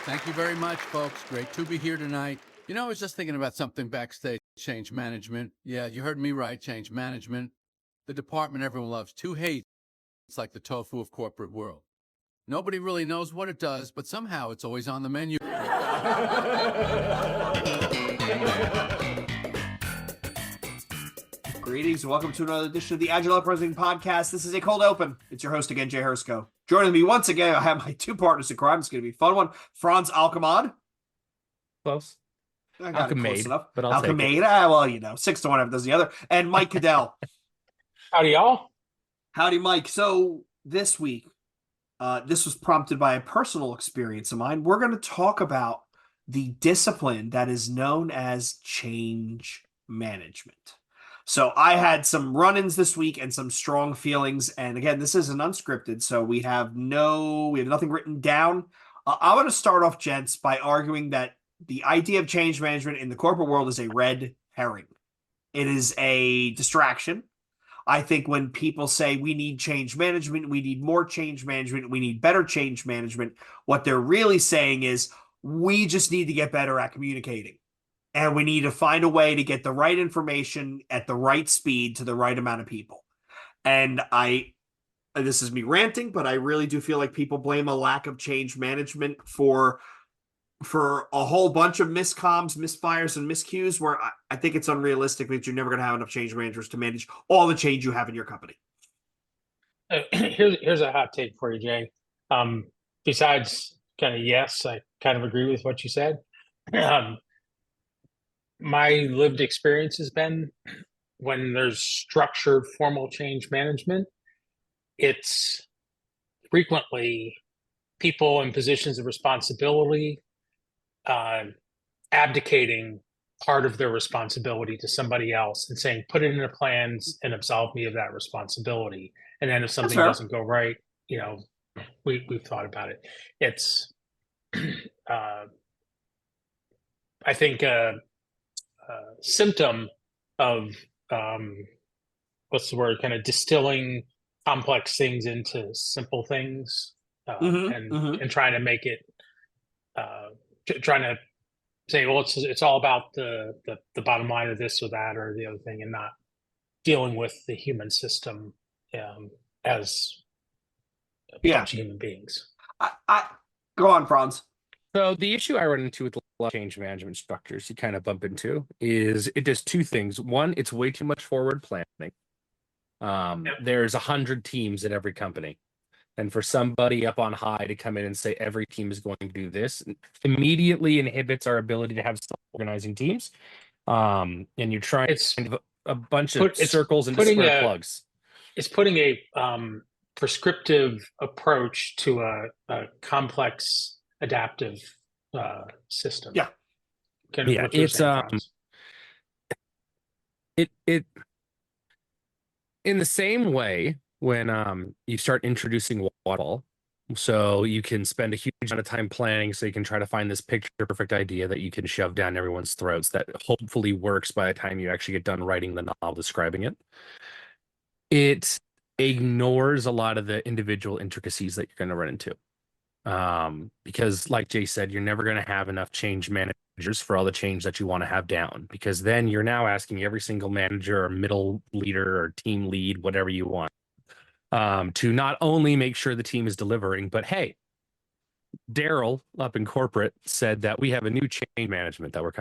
Thank you very much, folks. Great to be here tonight. I was just thinking about something backstage. Change management. Yeah, you heard me right. Change management. The department everyone loves to hate. It's like the tofu of corporate world. Nobody really knows what it does, but somehow it's always on the menu. Greetings and welcome to another edition of the Agile Uprising Podcast. This is a cold open. It's your host again, Jay Hersko. Joining me once again, I have my two partners in crime. It's going to be a fun one. Franz Alchemad. Close. I got it close enough. But I'll take it. Well, 6-1 if does the other. And Mike Cadell. Howdy, y'all. Howdy, Mike. So this week, this was prompted by a personal experience of mine. We're going to talk about the discipline that is known as change management. So I had some run-ins this week and some strong feelings. And again, this isn't unscripted, so we have nothing written down. I want to start off, gents, by arguing that the idea of change management in the corporate world is a red herring. It is a distraction. I think when people say we need change management, we need more change management, we need better change management, what they're really saying is we just need to get better at communicating. And we need to find a way to get the right information at the right speed to the right amount of people. And this is me ranting, but I really do feel like people blame a lack of change management for a whole bunch of miscoms, misfires, and miscues where I think it's unrealistic that you're never going to have enough change managers to manage all the change you have in your company. Here's a hot take for you, Jay. Besides kind of yes, I kind of agree with what you said. My lived experience has been when there's structured formal change management, it's frequently people in positions of responsibility abdicating part of their responsibility to somebody else and saying, put it in the plans and absolve me of that responsibility. And then if something doesn't go right, we've thought about it. It's, I think, symptom of kind of distilling complex things into simple things and trying to make it trying to say, well, it's all about the bottom line of this or that or the other thing, and not dealing with the human system as a bunch of human beings. I go on, Franz. So the issue I run into with a lot of change management structures you kind of bump into is it does two things. One, it's way too much forward planning. There's 100 teams at every company. And for somebody up on high to come in and say every team is going to do this immediately inhibits our ability to have self-organizing teams. And you're trying a bunch of circles and square plugs. It's putting a prescriptive approach to a complex adaptive system. It's it in the same way when you start introducing waterfall, so you can spend a huge amount of time planning so you can try to find this picture perfect idea that you can shove down everyone's throats that hopefully works by the time you actually get done writing the novel describing it. It ignores a lot of the individual intricacies that you're going to run into. Because like Jay said, you're never going to have enough change managers for all the change that you want to have down, because then you're now asking every single manager or middle leader or team lead, whatever you want, to not only make sure the team is delivering, but hey, Daryl up in corporate said that we have a new change management that we're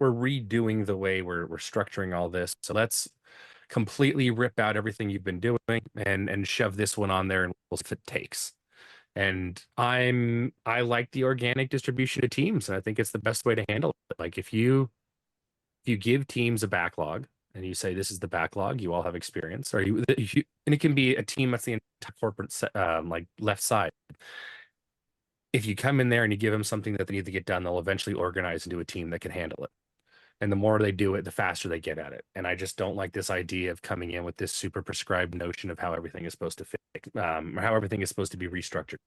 redoing the way we're structuring all this. So let's completely rip out everything you've been doing and shove this one on there and we'll see if it takes. And I like the organic distribution of teams, and I think it's the best way to handle it. Like if you give teams a backlog and you say this is the backlog, you all have experience, or and it can be a team that's the entire corporate like left side. If you come in there and you give them something that they need to get done, they'll eventually organize into a team that can handle it. And the more they do it, the faster they get at it. And I just don't like this idea of coming in with this super prescribed notion of how everything is supposed to fit, or how everything is supposed to be restructured.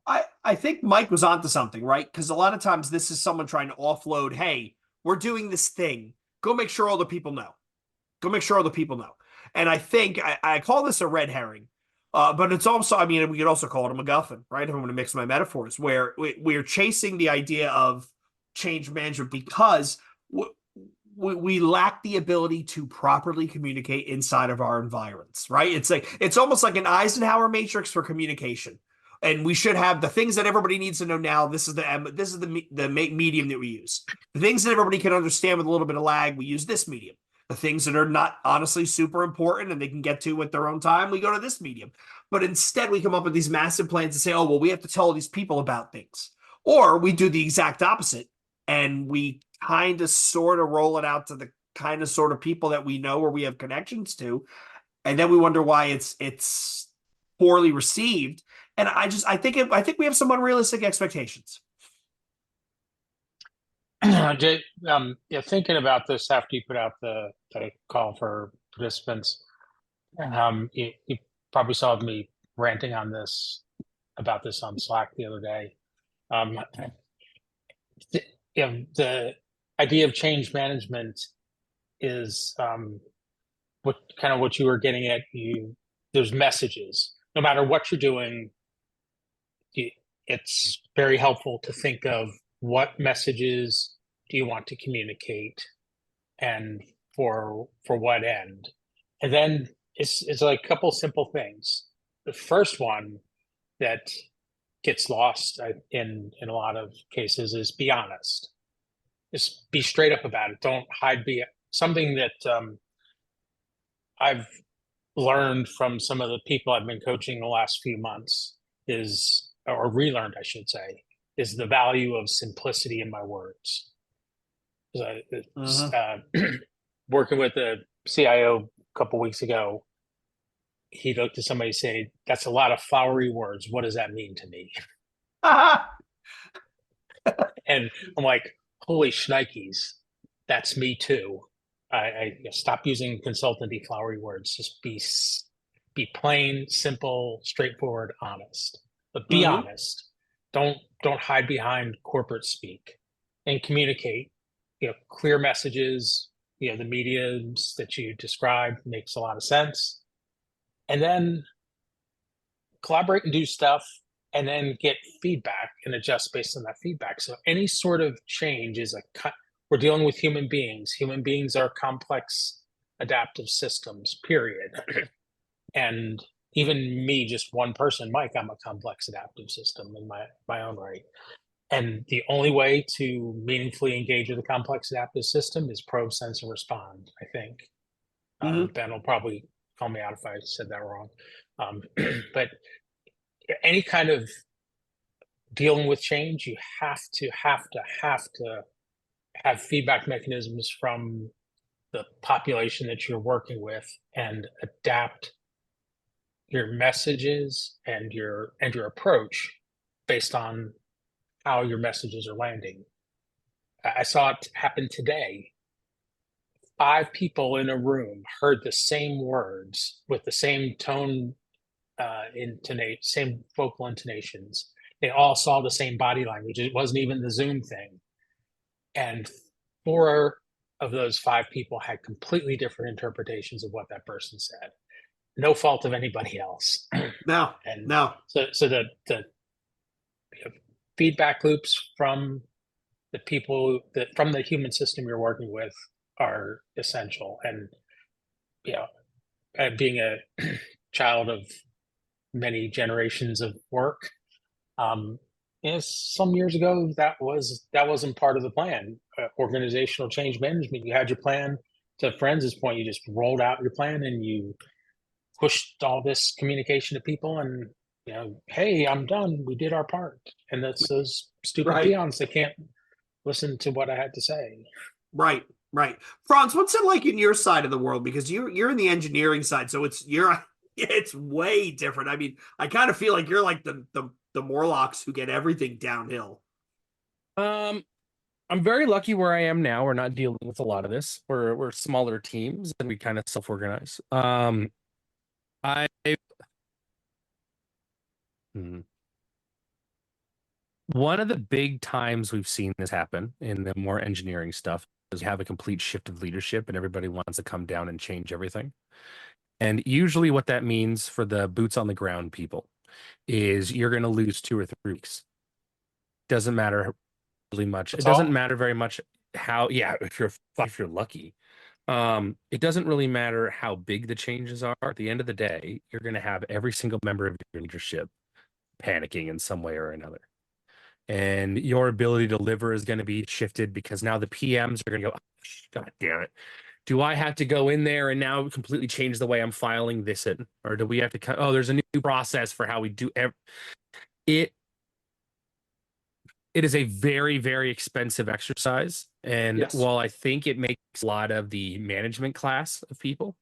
I think Mike was onto something, right? Because a lot of times this is someone trying to offload, hey, we're doing this thing. Go make sure all the people know. Go make sure all the people know. And I think I call this a red herring. But it's also, I mean, we could also call it a MacGuffin, right? If I'm going to mix my metaphors, where we're chasing the idea of change management because we lack the ability to properly communicate inside of our environs, right? It's almost like an Eisenhower matrix for communication, and we should have the things that everybody needs to know now. This is the medium that we use. The things that everybody can understand with a little bit of lag, we use this medium. The things that are not honestly super important and they can get to at their own time, we go to this medium. But instead, we come up with these massive plans and say, oh, well, we have to tell these people about things. Or we do the exact opposite and we kind of sort of roll it out to the kind of sort of people that we know or we have connections to. And then we wonder why it's poorly received. And I think we have some unrealistic expectations. Yeah, thinking about this after you put out the call for participants, you probably saw me ranting on this about this on Slack the other day. The idea of change management is what you were getting at. There's messages. No matter what you're doing, it's very helpful to think of what messages do you want to communicate and for what end. And then it's like a couple simple things. The first one that gets lost in a lot of cases is be honest. Just be straight up about it. Don't hide. Be something that I've learned from some of the people I've been coaching the last few months or relearned, I should say, is the value of simplicity in my words. Working with the CIO a couple weeks ago, he looked at somebody and said, "That's a lot of flowery words. What does that mean to me?" And I'm like, "Holy shnikes, that's me too." I stop using consultancy flowery words. Just be plain, simple, straightforward, honest. But be honest. Don't hide behind corporate speak, and communicate. Clear messages. The mediums that you described makes a lot of sense. And then collaborate and do stuff, and then get feedback and adjust based on that feedback. So any sort of change is we're dealing with human beings. Human beings are complex adaptive systems, period. And even me, just one person, Mike, I'm a complex adaptive system in my own right. And the only way to meaningfully engage with a complex adaptive system is probe, sense, and respond, I think. Ben will probably call me out if I said that wrong. But any kind of dealing with change, you have to have feedback mechanisms from the population that you're working with and adapt your messages and your approach based on how your messages are landing. I saw it happen today. 5 people in a room heard the same words with the same tone, same vocal intonations. They all saw the same body language. It wasn't even the Zoom thing. And 4 of those 5 people had completely different interpretations of what that person said. No fault of anybody else. No. So the feedback loops from the people from the human system you're working with are essential. And being a child of many generations of work, some years ago that wasn't part of the plan. Organizational change management, you had your plan. To Friends' point, you just rolled out your plan and you pushed all this communication to people, and hey, I'm done, we did our part. And that's those stupid peons that can't listen to what I had to say. Right. Franz, what's it like in your side of the world? Because you're in the engineering side, so it's way different. I mean, I kind of feel like you're like the Morlocks who get everything downhill. I'm very lucky where I am now. We're not dealing with a lot of this. We're smaller teams and we kind of self-organize. One of the big times we've seen this happen in the more engineering stuff is you have a complete shift of leadership and everybody wants to come down and change everything. And usually what that means for the boots on the ground people is you're going to lose 2 or 3 weeks. Doesn't matter really much. That's It doesn't all? matter very much how, yeah, if you're lucky. It doesn't really matter how big the changes are. At the end of the day, you're going to have every single member of your leadership panicking in some way or another. And your ability to deliver is going to be shifted because now the PMs are going to go, oh, God damn it. Do I have to go in there and now completely change the way I'm filing this in? Or do we have to, oh, there's a new process for how we do it. It is a very, very expensive exercise. And Yes. while I think it makes a lot of the management class of people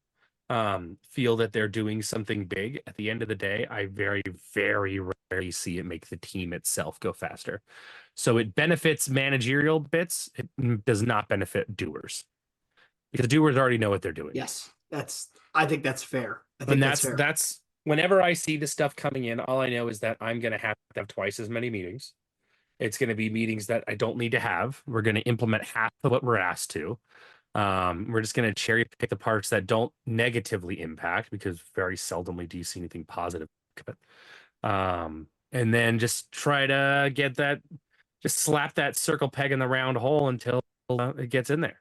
feel that they're doing something big, at the end of the day, I very, very rarely see it make the team itself go faster. So it benefits managerial bits. It does not benefit doers because doers already know what they're doing. Yes, I think that's fair. I think And that's fair. that's whenever I see the stuff coming in, all I know is that I'm going to have twice as many meetings. It's going to be meetings that I don't need to have. We're going to implement half of what we're asked to. We're just going to cherry pick the parts that don't negatively impact because very seldomly do you see anything positive. And then just try to get that, just slap that circle peg in the round hole until it gets in there.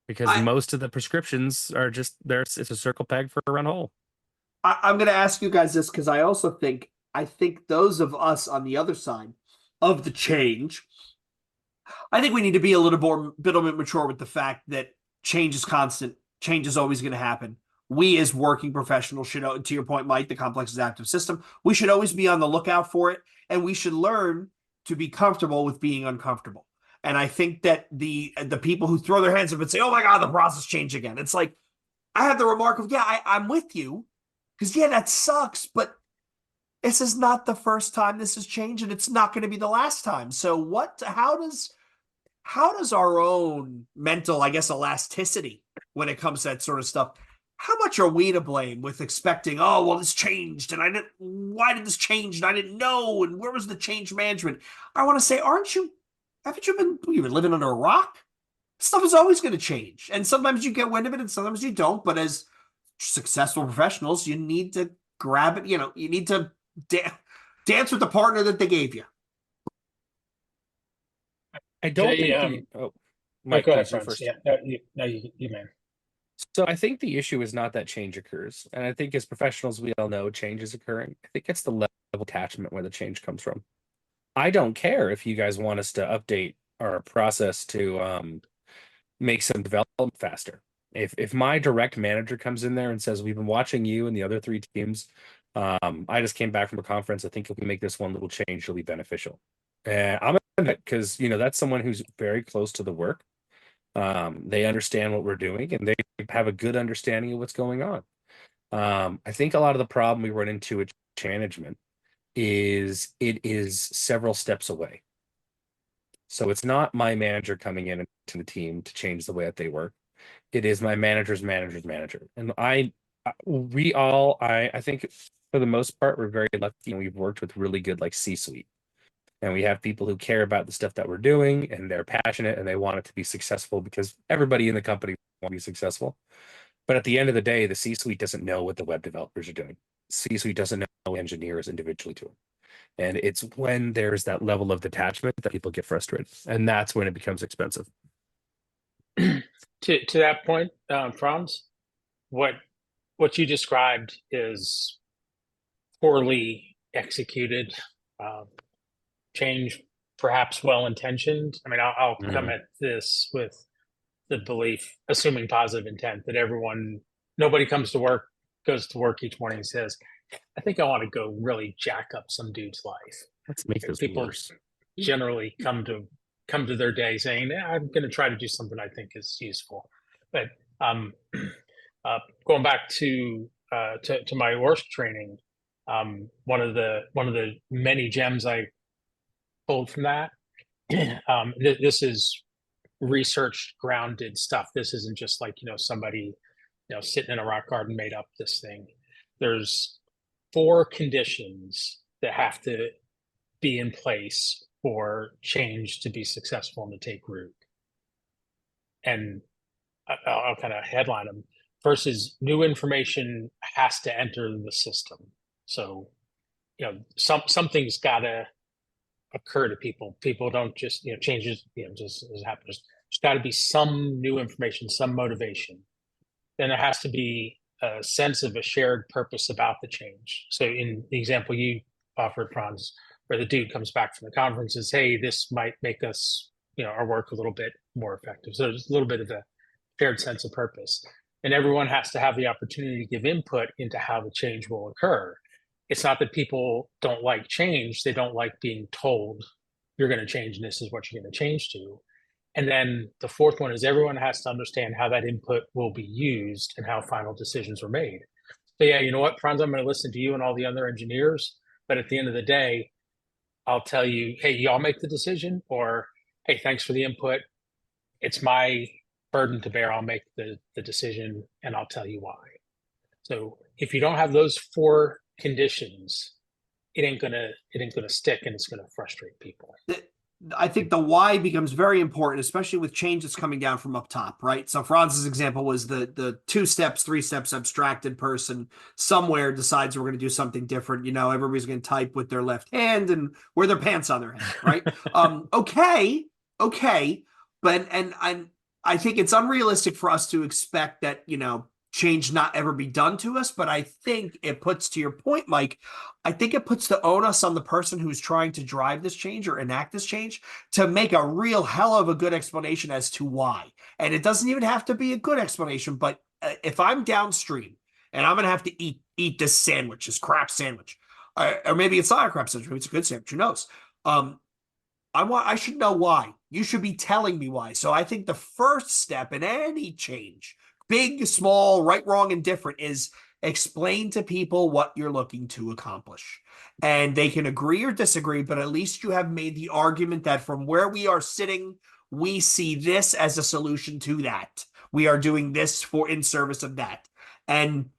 Because most of the prescriptions are just there's it's a circle peg for a round hole. I'm going to ask you guys this because I think those of us on the other side of the change, I think we need to be a little bit more mature with the fact that change is constant. Change is always going to happen. We as working professionals should, to your point, Mike, the complex adaptive system, we should always be on the lookout for it, and we should learn to be comfortable with being uncomfortable. And I think that the people who throw their hands up and say, "Oh my God, the process changed again," it's like I have the remark of, "Yeah, I'm with you," because yeah, that sucks, but this is not the first time this has changed, and it's not going to be the last time. So what? How does our own mental, I guess, elasticity when it comes to that sort of stuff? How much are we to blame with expecting, oh, well, this changed, and why did this change, and I didn't know, and where was the change management? I want to say, haven't you been living under a rock? Stuff is always going to change, and sometimes you get wind of it, and sometimes you don't. But as successful professionals, you need to grab it. You need to dance with the partner that they gave you. I don't think Mike, go ahead, first. Yeah, you man. So I think the issue is not that change occurs. And I think as professionals, we all know change is occurring. I think it's the level of attachment where the change comes from. I don't care if you guys want us to update our process to make some development faster. If my direct manager comes in there and says, we've been watching you and the other 3 teams, I just came back from a conference. I think if we make this one little change, it'll be beneficial. And I'm because that's someone who's very close to the work. They understand what we're doing and they have a good understanding of what's going on. I think a lot of the problem we run into with management is it is several steps away. So it's not my manager coming in to the team to change the way that they work. It is my manager's manager's manager. And I think for the most part, we're very lucky and we've worked with really good like C-suite. And we have people who care about the stuff that we're doing and they're passionate and they want it to be successful because everybody in the company wants to be successful. But at the end of the day, the C-suite doesn't know what the web developers are doing. C-suite doesn't know engineers individually to them. And it's when there's that level of detachment that people get frustrated. And that's when it becomes expensive. To that point, Franz, what you described is poorly executed change, perhaps well-intentioned. I mean, I'll come at this with the belief, assuming positive intent, that nobody goes to work each morning and says, I think I want to go really jack up some dude's life. Let's make this people worse. Generally come to their day saying, I'm going to try to do something I think is useful. But going back to my org training, one of the many gems I pulled from that, this is research grounded stuff. This isn't just like somebody sitting in a rock garden made up this thing. There's 4 conditions that have to be in place for change to be successful and to take root. And I'll kind of headline them. versus new information has to enter the system. So, something's got to occur to people. People don't just, changes, just happen. There's got to be some new information, some motivation. Then there has to be a sense of a shared purpose about the change. So in the example you offered, Franz, where the dude comes back from the conference and says, hey, this might make us, our work a little bit more effective. So there's a little bit of a shared sense of purpose. And everyone has to have the opportunity to give input into how the change will occur. It's not that people don't like change. They don't like being told you're going to change and this is what you're going to change to. And then the fourth one is everyone has to understand how that input will be used and how final decisions are made. So yeah, you know what, Franz, I'm going to listen to you and all the other engineers, but at the end of the day, I'll tell you, hey, y'all make the decision, or hey, thanks for the input. It's my burden to bear. I'll make the decision and I'll tell you why. So if you don't have those four conditions, it ain't gonna stick and it's gonna frustrate people. I think the why becomes very important, especially with change that's coming down from up top, right? So Franz's example was the 2 steps, 3 steps abstracted person somewhere decides we're going to do something different. Everybody's going to type with their left hand and wear their pants on their head, right? Okay. But, and I think it's unrealistic for us to expect that, change not ever be done to us. But I think it puts, to your point, Mike, I think it puts the onus on the person who's trying to drive this change or enact this change to make a real hell of a good explanation as to why. And it doesn't even have to be a good explanation, but if I'm downstream and I'm going to have to eat this sandwich, this crap sandwich, or maybe it's not a crap sandwich, maybe it's a good sandwich, who knows? I should know why. You should be telling me why. So I think the first step in any change, big, small, right, wrong, and different, is explain to people what you're looking to accomplish. And they can agree or disagree, but at least you have made the argument that from where we are sitting, we see this as a solution to that. We are doing this in service of that. And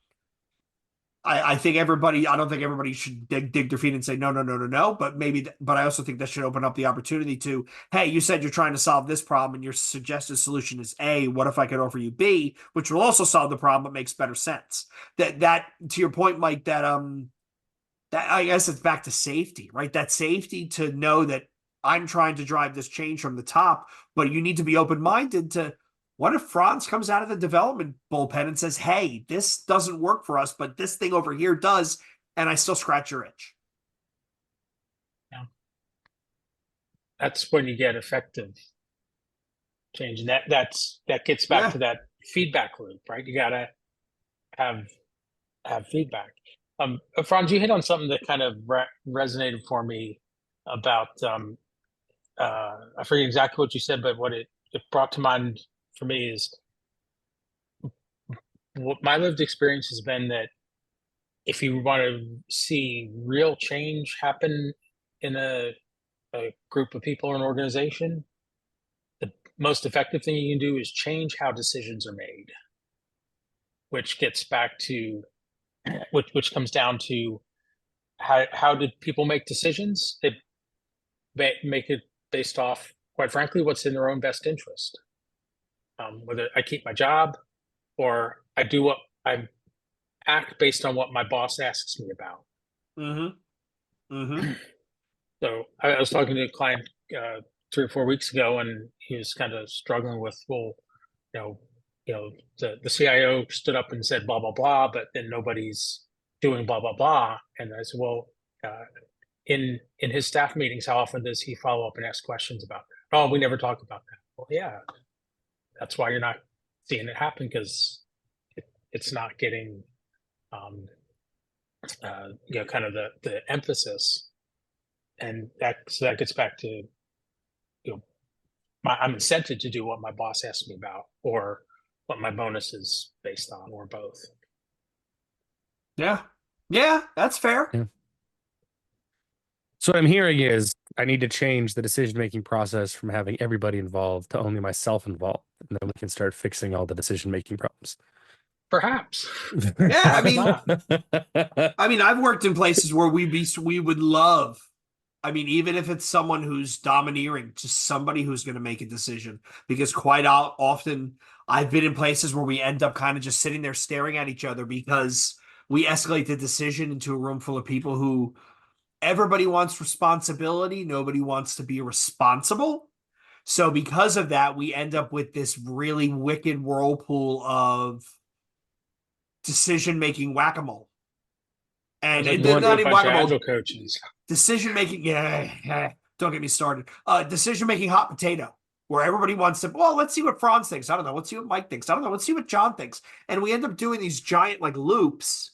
I think I don't think everybody should dig their feet and say, no, but I also think that should open up the opportunity to, hey, you said you're trying to solve this problem and your suggested solution is A, what if I could offer you B, which will also solve the problem, but makes better sense. That to your point, Mike, that I guess it's back to safety, right? That safety to know that I'm trying to drive this change from the top, but you need to be open-minded to, what if Franz comes out of the development bullpen and says, hey, this doesn't work for us, but this thing over here does, and I still scratch your itch? Yeah. That's when you get effective change. And that gets back to that feedback loop, right? You got to have feedback. Franz, you hit on something that kind of resonated for me about, I forget exactly what you said, but what it brought to mind for me is what my lived experience has been that if you want to see real change happen in a group of people or an organization, the most effective thing you can do is change how decisions are made, which gets back to which comes down to how did people make decisions? They make it based off, quite frankly, what's in their own best interest. Whether I keep my job or I do I act based on what my boss asks me about. So I was talking to a client 3 or 4 weeks ago, and he was kind of struggling with, the CIO stood up and said blah blah blah, but then nobody's doing blah blah blah. And I said, well, in his staff meetings, how often does he follow up and ask questions about that? Oh, we never talk about that. Well, yeah. That's why you're not seeing it happen, because it's not getting, kind of the emphasis, and that gets back to, I'm incented to do what my boss asks me about, or what my bonus is based on, or both. Yeah, that's fair. Yeah. So what I'm hearing is I need to change the decision-making process from having everybody involved to only myself involved. And then we can start fixing all the decision-making problems. Perhaps. Yeah, I mean, I've worked in places where we would love, even if it's someone who's domineering, just somebody who's going to make a decision, because quite often I've been in places where we end up kind of just sitting there staring at each other because we escalate the decision into a room full of people who everybody wants responsibility. Nobody wants to be responsible. So because of that, we end up with this really wicked whirlpool of decision-making whack-a-mole. And It's like not a even bunch of whack-a-mole, agile coaches. decision-making, yeah, don't get me started. Decision-making hot potato, where everybody wants to, well, let's see what Franz thinks. I don't know. Let's see what Mike thinks. I don't know. Let's see what John thinks. And we end up doing these giant like loops.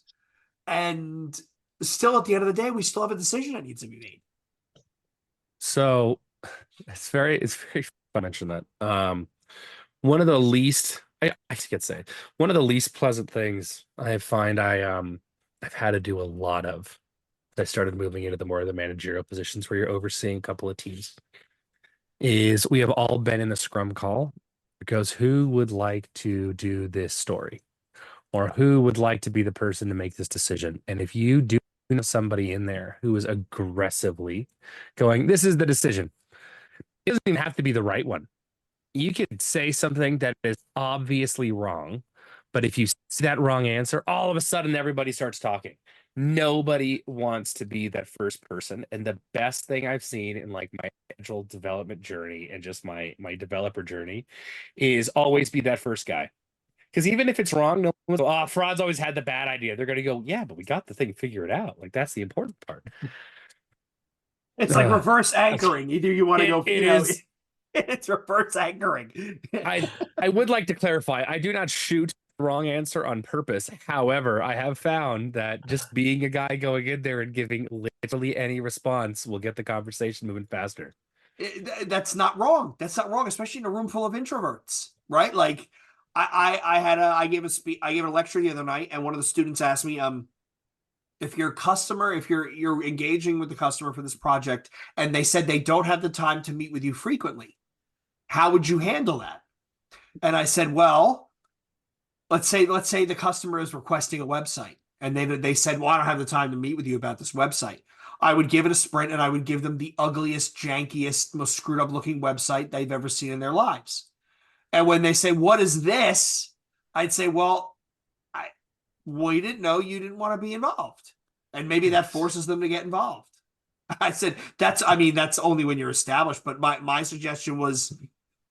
And still at the end of the day, we still have a decision that needs to be made. So it's very fun to mention that. One of the least I could say one of the least pleasant things I find I've had to do a lot of. I started moving into the more of the managerial positions where you're overseeing a couple of teams. Is we have all been in the scrum call because who would like to do this story, or who would like to be the person to make this decision? And if you do know somebody in there who is aggressively going, this is the decision. It doesn't even have to be the right one. You could say something that is obviously wrong, but if you see that wrong answer, all of a sudden everybody starts talking. Nobody wants to be that first person. And the best thing I've seen in like my agile development journey and just my developer journey is always be that first guy. Because even if it's wrong, no one's, oh, Fraud's always had the bad idea. They're going to go, yeah, but we got the thing figured out. Like that's the important part. It's like reverse anchoring. Either you want to go, it is. It's reverse anchoring. I would like to clarify. I do not shoot the wrong answer on purpose. However, I have found that just being a guy going in there and giving literally any response will get the conversation moving faster. That's not wrong. That's not wrong, especially in a room full of introverts, right? Like I gave a lecture the other night, and one of the students asked me, if you're engaging with the customer for this project, and they said they don't have the time to meet with you frequently, how would you handle that? And I said, well, let's say the customer is requesting a website, and they said, well, I don't have the time to meet with you about this website. I would give it a sprint, and I would give them the ugliest, jankiest, most screwed up looking website they've ever seen in their lives. And when they say, what is this? I'd say, well, we didn't know you didn't want to be involved. And maybe that forces them to get involved. I said, that's only when you're established. But my suggestion was,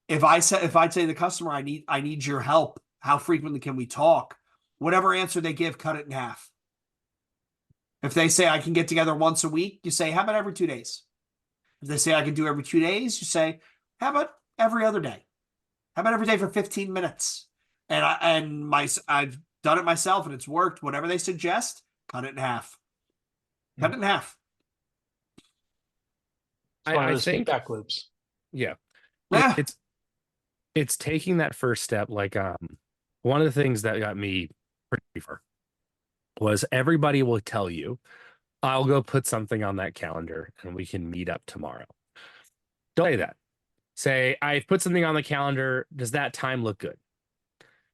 if I'd say to the customer, I need your help. How frequently can we talk? Whatever answer they give, cut it in half. If they say I can get together once a week, you say, how about every 2 days? If they say I can do every 2 days, you say, how about every other day? How about every day for 15 minutes? And I've done it myself and it's worked. Whatever they suggest, cut it in half. Cut it in half. I think feedback loops. Yeah. Yeah. It's taking that first step. Like one of the things that got me pretty far was everybody will tell you, I'll go put something on that calendar and we can meet up tomorrow. Don't say that. Say, I've put something on the calendar. Does that time look good?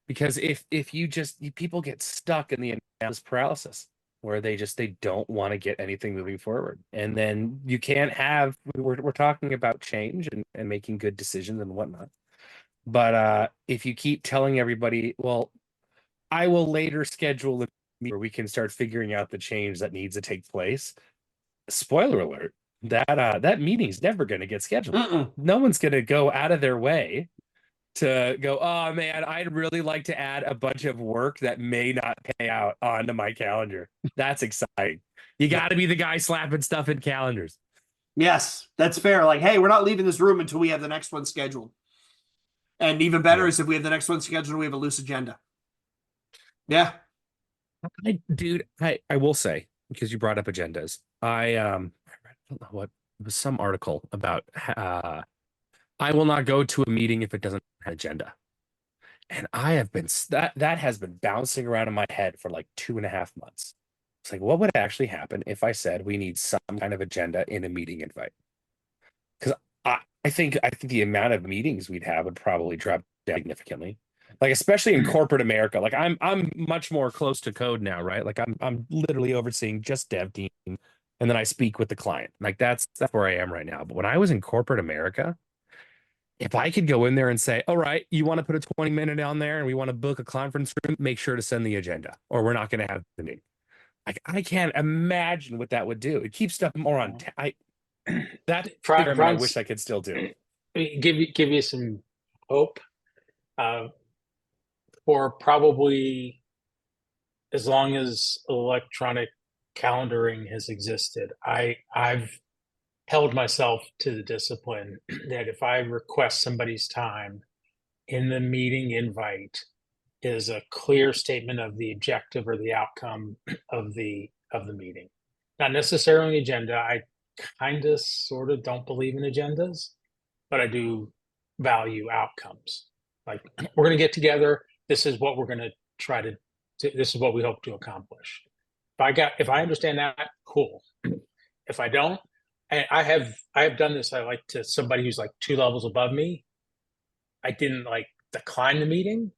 Because if people get stuck in the analysis paralysis where they don't want to get anything moving forward. And then you can't have, we're talking about change and making good decisions and whatnot. But if you keep telling everybody, well, I will later schedule a meeting where we can start figuring out the change that needs to take place. Spoiler alert, that meeting's never going to get scheduled. No one's going to go out of their way to go, oh man, I'd really like to add a bunch of work that may not pay out onto my calendar. That's exciting. You got to be the guy slapping stuff in calendars. Yes, that's fair. Like, hey, we're not leaving this room until we have the next one scheduled. And even better is if we have the next one scheduled, we have a loose agenda. Yeah. I will say, because you brought up agendas, I don't know what, it was some article about I will not go to a meeting if it doesn't have an agenda. And I have been that has been bouncing around in my head for like 2.5 months. It's like, what would actually happen if I said we need some kind of agenda in a meeting invite? Because I think the amount of meetings we'd have would probably drop significantly. Like, especially in corporate America. Like I'm much more close to code now, right? Like I'm literally overseeing just dev team, and then I speak with the client. Like that's where I am right now. But when I was in corporate America, if I could go in there and say, all right, you want to put a 20-minute on there and we want to book a conference room, make sure to send the agenda or we're not going to have the meeting. I can't imagine what that would do. It keeps stuff more on. That experiment I wish I could still do. Give you some hope. For probably as long as electronic calendaring has existed, I've held myself to the discipline that if I request somebody's time in the meeting invite is a clear statement of the objective or the outcome of the meeting. Not necessarily an agenda. I kind of sort of don't believe in agendas, but I do value outcomes. Like, we're going to get together. This is what we're going to try to, this is what we hope to accomplish. If I understand that, cool. If I don't, and I have done this, I like to somebody who's like 2 levels above me. I didn't like decline the meeting,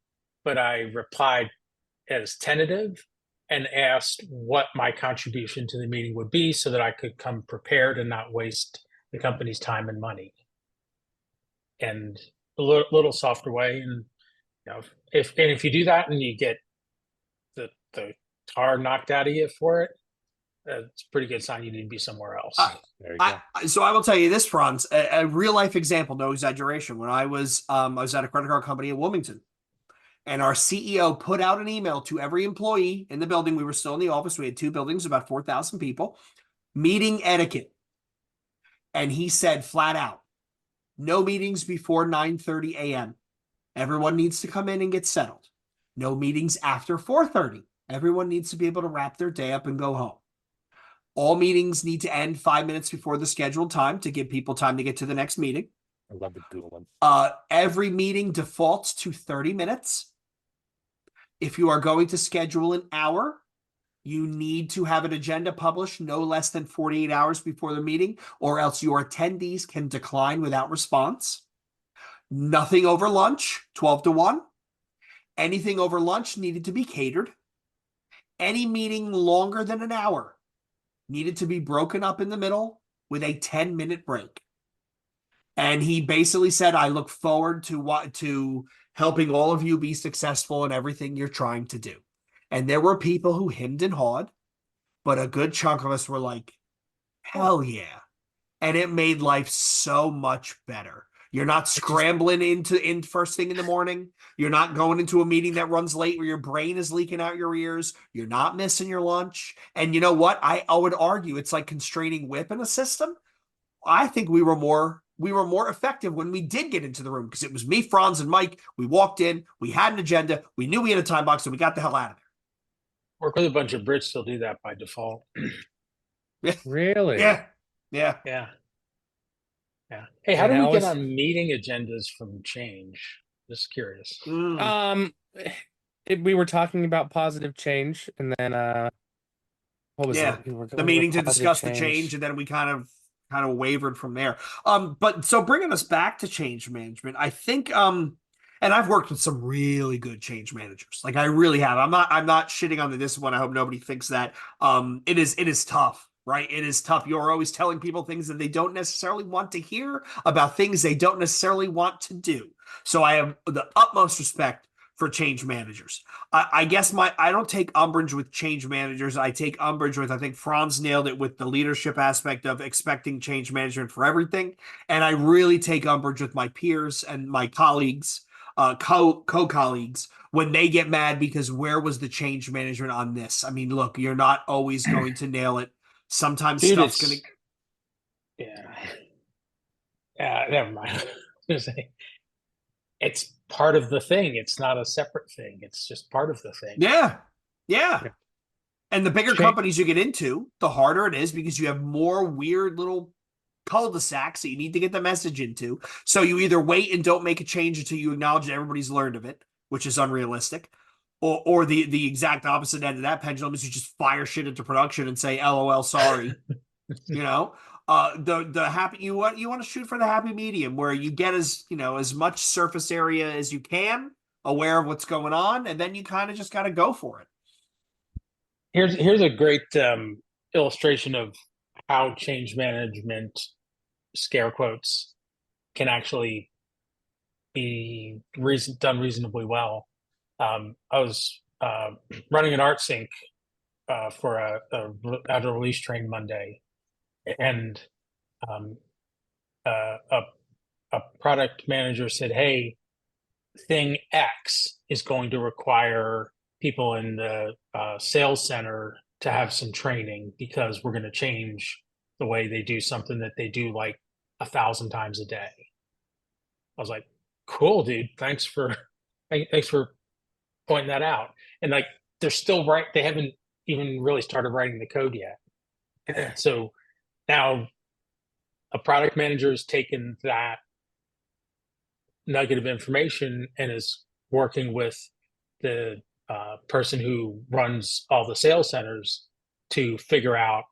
but I replied as tentative and asked what my contribution to the meeting would be so that I could come prepared and not waste the company's time and money. And a little softer way. And if you do that and you get the tar knocked out of you for it, it's a pretty good sign you need to be somewhere else. There you go. So I will tell you this, Franz, a real life example, no exaggeration. When I was at a credit card company in Wilmington, and our CEO put out an email to every employee in the building. We were still in the office. We had 2 buildings, about 4,000 people. Meeting etiquette. And he said flat out, no meetings before 9:30 a.m. Everyone needs to come in and get settled. No meetings after 4:30. Everyone needs to be able to wrap their day up and go home. All meetings need to end 5 minutes before the scheduled time to give people time to get to the next meeting. I love the doodling. Every meeting defaults to 30 minutes. If you are going to schedule an hour, you need to have an agenda published no less than 48 hours before the meeting, or else your attendees can decline without response. Nothing over lunch, 12 to 1. Anything over lunch needed to be catered. Any meeting longer than an hour needed to be broken up in the middle with a 10-minute break. And he basically said, I look forward to helping all of you be successful in everything you're trying to do. And there were people who hemmed and hawed, but a good chunk of us were like, hell yeah. And it made life so much better. You're not scrambling in first thing in the morning. You're not going into a meeting that runs late where your brain is leaking out your ears. You're not missing your lunch. And you know what? I would argue it's like constraining whip in a system. I think we were more effective when we did get into the room because it was me, Franz, and Mike. We walked in, we had an agenda, we knew we had a time box, and we got the hell out of there. Work with a bunch of Brits, still do that by default. Really? Yeah. Hey, how do we get on meeting agendas from Change? Just curious. We were talking about positive change, and then what was it? The meeting to discuss the change, and then we kind of wavered from there. But so bringing us back to change management, I think and I've worked with some really good change managers. Like I really have. I'm not shitting on the discipline. I hope nobody thinks that. It is tough, right? It is tough. You're always telling people things that they don't necessarily want to hear about things they don't necessarily want to do. So I have the utmost respect for change managers. I guess I don't take umbrage with change managers. I take umbrage with, I think Franz nailed it with the leadership aspect of expecting change management for everything. And I really take umbrage with my peers and my colleagues, co-colleagues, when they get mad because where was the change management on this? I mean, look, you're not always going to nail it. Sometimes stuff's going to... Yeah, never mind. It's part of the thing. It's not a separate thing. It's just part of the thing. Yeah. And the bigger companies you get into, the harder it is because you have more weird little cul-de-sacs that you need to get the message into. So you either wait and don't make a change until you acknowledge that everybody's learned of it, which is unrealistic, or the exact opposite end of that pendulum is you just fire shit into production and say, LOL, sorry. The happy you want to shoot for the happy medium where you get as much surface area as you can, aware of what's going on, and then you kind of just got to go for it. Here's a great illustration of how change management, scare quotes, can actually be done reasonably well. I was running an art sync for at a release train Monday, and um, a product manager said, "Hey, thing X is going to require people in the sales center to have some training because we're going to change the way they do something that they do like 1,000 times a day." I was like, "Cool, dude. Thanks for pointing that out." And like, they're still right. They haven't even really started writing the code yet. So now a product manager has taken that nugget of information and is working with the person who runs all the sales centers to figure out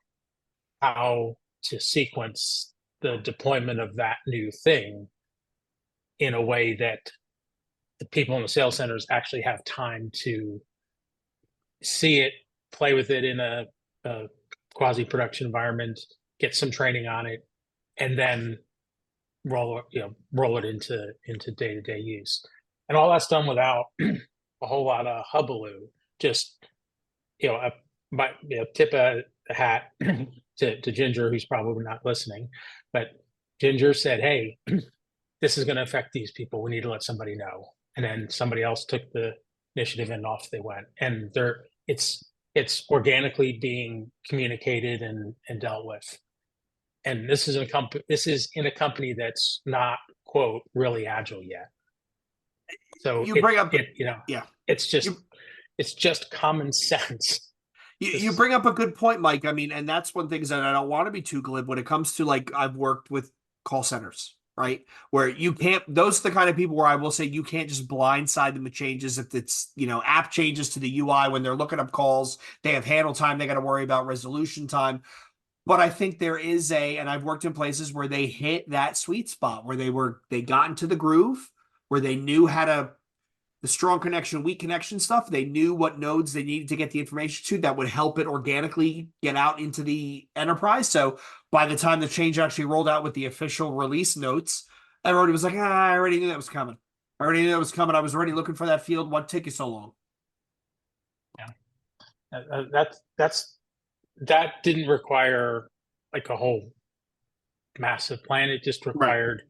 how to sequence the deployment of that new thing in a way that the people in the sales centers actually have time to see it, play with it in a quasi-production environment, get some training on it, and then roll it into day-to-day use. And all that's done without a whole lot of hullabaloo. Just tip a hat to Ginger, who's probably not listening, but Ginger said, "Hey, this is going to affect these people. We need to let somebody know." And then somebody else took the initiative and off they went. And it's organically being communicated and dealt with. And this is in a company that's not, quote, really agile yet. So you bring up it's just common sense. You bring up a good point, Mike. I mean, and that's one thing that I don't want to be too glib when it comes to, like, I've worked with call centers, right? Where you can't, those are the kind of people where I will say you can't just blindside them with changes. If it's, app changes to the UI when they're looking up calls, they have handle time, they got to worry about resolution time. But I think there is and I've worked in places where they hit that sweet spot where they got into the groove, where they knew how to, the strong connection, weak connection stuff. They knew what nodes they needed to get the information to that would help it organically get out into the enterprise. So by the time the change actually rolled out with the official release notes, everybody was like, I already knew that was coming. I was already looking for that field. What took you so long? Yeah. That didn't require like a whole massive plan. It just required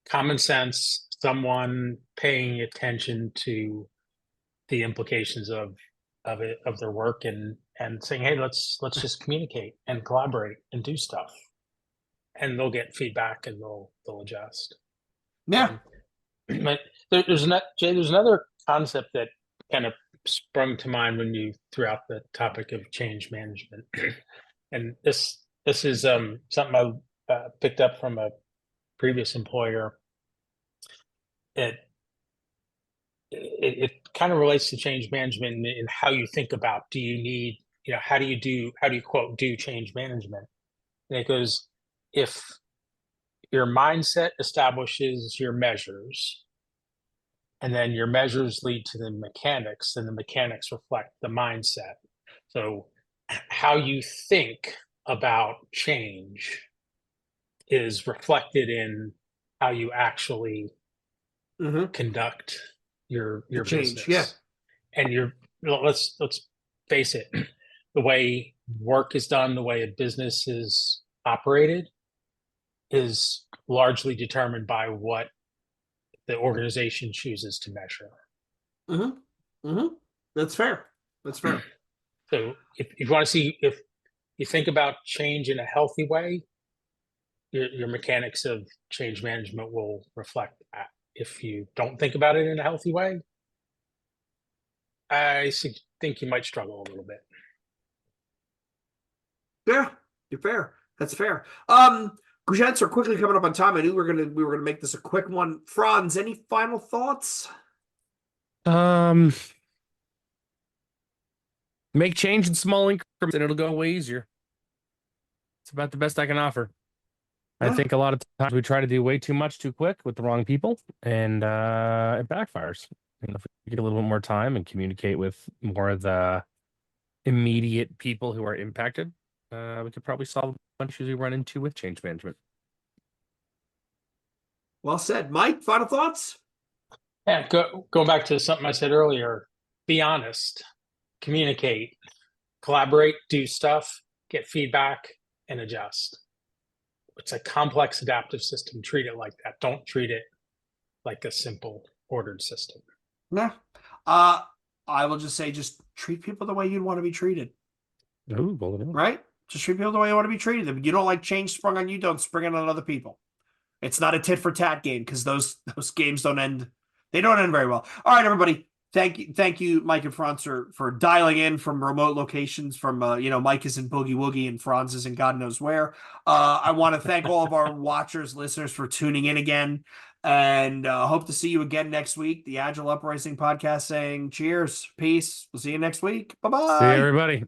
common sense, someone paying attention to the implications of their work and saying, "Hey, let's just communicate and collaborate and do stuff," and they'll get feedback and they'll adjust. Yeah. But there's another concept that kind of sprung to mind when you threw out the topic of change management, and this is something I picked up from a previous employer. It kind of relates to change management and how you think about, do you need, how do you quote do change management? And it goes, if your mindset establishes your measures and then your measures lead to the mechanics and the mechanics reflect the mindset. So how you think about change is reflected in how you actually conduct your change, business. And let's face it, the way work is done, the way a business is operated is largely determined by what the organization chooses to measure. That's fair. So if you want to see, if you think about change in a healthy way, your mechanics of change management will reflect that. If you don't think about it in a healthy way, I think you might struggle a little bit. Yeah, you're fair. That's fair. Gents are quickly coming up on time. I knew we were gonna make this a quick one. Franz, any final thoughts? Make change in small increments and it'll go way easier. It's about the best I can offer. I think a lot of times we try to do way too much too quick with the wrong people, and it backfires. If we get a little bit more time and communicate with more of the immediate people who are impacted, we could probably solve a bunch of issues we run into with change management. Well said. Mike, final thoughts? Yeah, going back to something I said earlier, be honest, communicate, collaborate, do stuff, get feedback, and adjust. It's a complex adaptive system. Treat it like that. Don't treat it like a simple ordered system. Yeah. I will just say, just treat people the way you'd want to be treated. Ooh, well, yeah. Right? Just treat people the way you want to be treated. If you don't like change sprung on you, don't spring it on other people. It's not a tit for tat game, because those games don't end. They don't end very well. All right, everybody. Thank you, Mike and Franz, for dialing in from remote locations. From Mike is in Boogie Woogie and Franz is in God knows where. I want to thank all of our watchers, listeners for tuning in again, and hope to see you again next week. The Agile Uprising podcast saying cheers, peace. We'll see you next week. Bye bye. See you, everybody.